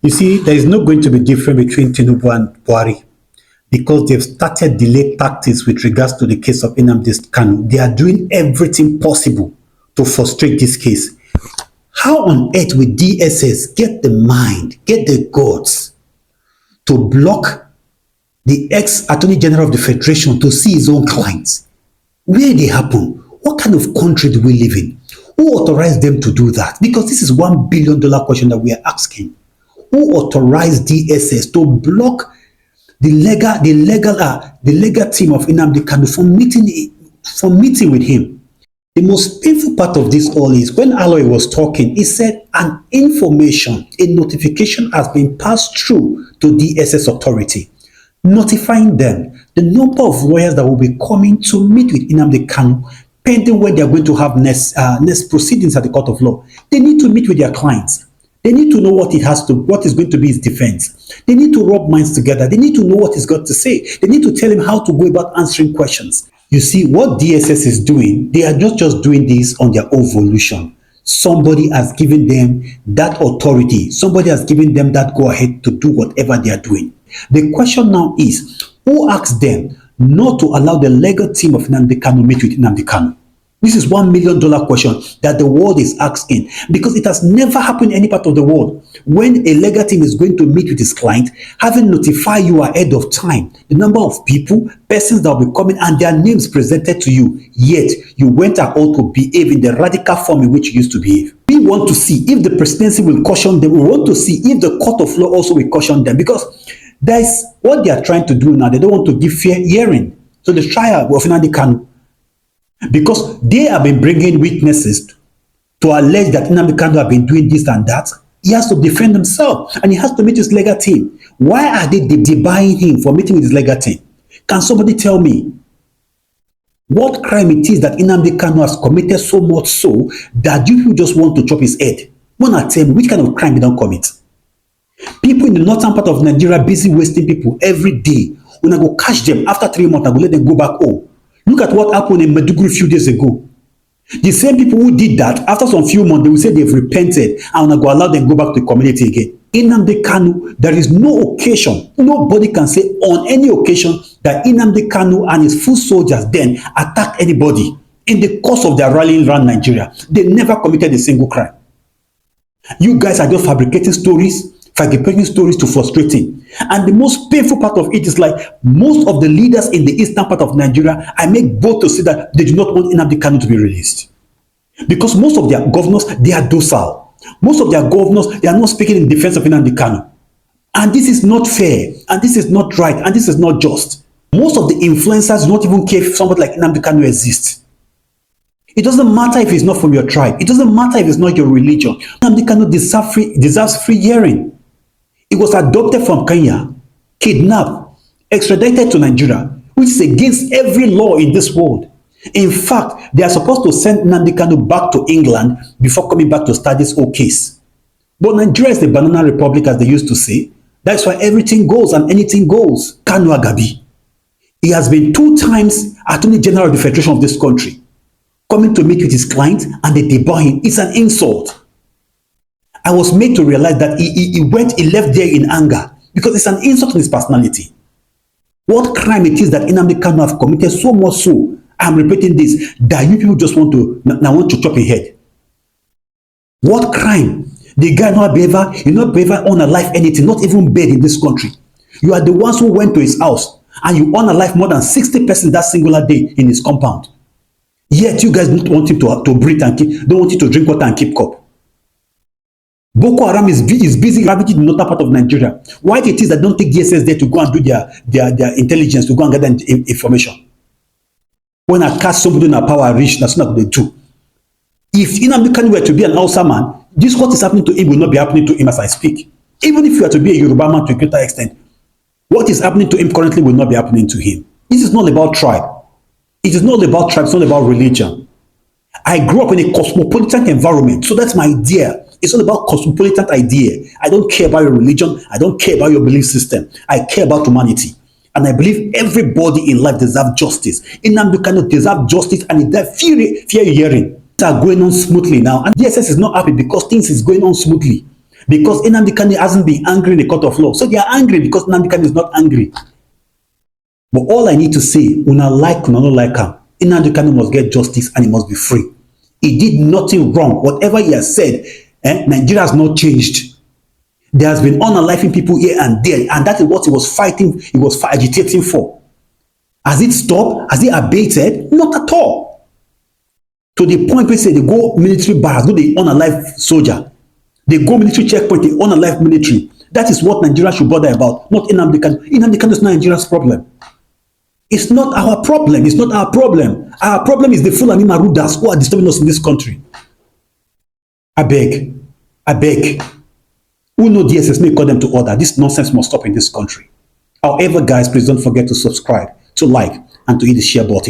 You see, there is not going to be different between Tinubu and Buhari because they've started delay tactics with regards to the case of Nnamdi Kanu. They are doing everything possible to frustrate this case. How on earth will DSS get the mind, get the guts to block the ex-Attorney General of the Federation to see his own clients? Where they happen? What kind of country do we live in? Who authorized them to do that? Because this is $1 billion question that we are asking. Who authorized DSS to block the legal team of Nnamdi Kanu from meeting with him? The most painful part of this all is when Aloy was talking, he said an information, a notification has been passed through to DSS authority, notifying them the number of lawyers that will be coming to meet with Nnamdi Kanu, pending when they are going to have next proceedings at the court of law. They need to meet with their clients. They need to know what is going to be his defense. They need to rub minds together. They need to know what he's got to say. They need to tell him how to go about answering questions. You see, what DSS is doing, they are not just doing this on their own volition. Somebody has given them that authority. Somebody has given them that go-ahead to do whatever they are doing. The question now is, who asked them not to allow the legal team of Nnamdi Kanu meet with Nnamdi Kanu? This is $1 million question that the world is asking, because it has never happened in any part of the world. When a legal team is going to meet with his client, having notified you ahead of time, the number of people, persons that will be coming and their names presented to you, yet you went out to behave in the radical form in which you used to behave. We want to see if the presidency will caution them. We want to see if the court of law also will caution them, because that's what they are trying to do now. They don't want to give fair hearing. So the trial of Nnamdi Kanu, because they have been bringing witnesses to allege that Nnamdi Kanu have been doing this and that, he has to defend himself and he has to meet his legal team. Why are they debarring him for meeting with his legal team? Can somebody tell me what crime it is that Nnamdi Kanu has committed so much so that you people just want to chop his head? Wanna tell me which kind of crime he don't commit? People in the northern part of Nigeria busy wasting people every day. When I go catch them after 3 months, I go let them go back home. Look at what happened in Maiduguri a few days ago. The same people who did that, after some few months, they will say they've repented and will go allow them go back to the community again. Nnamdi Kanu, there is no occasion, nobody can say on any occasion that Nnamdi Kanu and his full soldiers then attacked anybody in the course of their rallying around Nigeria. They never committed a single crime. You guys are just fabricating stories to frustrate him. And the most painful part of it is like most of the leaders in the eastern part of Nigeria, I make bold to say that they do not want Nnamdi Kanu to be released. Because most of their governors, they are docile. Most of their governors, they are not speaking in defense of Nnamdi Kanu. And this is not fair, and this is not right, and this is not just. Most of the influencers do not even care if somebody like Nnamdi Kanu exists. It doesn't matter if it's not from your tribe. It doesn't matter if it's not your religion. Nnamdi Kanu deserves free hearing. He was adopted from Kenya, kidnapped, extradited to Nigeria, which is against every law in this world. In fact, they are supposed to send Nnamdi Kanu back to England before coming back to start this whole case. But Nigeria is the banana republic, as they used to say. That's why everything goes and anything goes. Kanu Agabi. He has been 2 times Attorney General of the Federation of this country, coming to meet with his client and they debar him. It's an insult. I was made to realize that he left there in anger because it's an insult to his personality. What crime it is that Nnamdi Kanu have committed so much so, I'm repeating this, that you people just want to chop his head. What crime? The guy not be ever on a life anything, not even bed in this country. You are the ones who went to his house and you on a life more than 60 persons that singular day in his compound. Yet you guys don't want him to breathe and don't want him to drink water and keep cup. Boko Haram is busy ravaging the northern part of Nigeria. Why it is that don't take DSS there to go and do their intelligence, to go and get that information? When I catch somebody in a power reach, that's not what they do. If Nnamdi Kanu were to be an Hausa man, this what is happening to him will not be happening to him as I speak. Even if you are to be a Yoruba man to a greater extent, what is happening to him currently will not be happening to him. This is not about tribe. It is not about tribe, it's not about religion. I grew up in a cosmopolitan environment, so that's my idea. It's all about cosmopolitan idea. I don't care about your religion. I don't care about your belief system. I care about humanity. And I believe everybody in life deserves justice. Nnamdi Kanu deserves justice and it deserves fair hearing. Things are going on smoothly now. And DSS is not happy because things is going on smoothly. because Nnamdi Kanu hasn't been angry in the court of law. So they are angry because Nnamdi Kanu is not angry. But all I need to say, una like, una not like him, Nnamdi Kanu must get justice and he must be free. He did nothing wrong. Whatever he has said, Nigeria has not changed. There has been unaliving people here and there, and that is what he was fighting, he was agitating for. Has it stopped? Has it abated? Not at all. To the point where they go military barracks, go the unalive soldier. They go military checkpoint, the unalive military. That is what Nigeria should bother about, not Nnamdi Kanu. Nnamdi Kanu is not Nigeria's problem. It's not our problem. It's not our problem. Our problem is the Fulani Marudas who are disturbing us in this country. I beg. Who know DSS may call them to order. This nonsense must stop in this country. However, guys, please don't forget to subscribe, to like, and to hit the share button.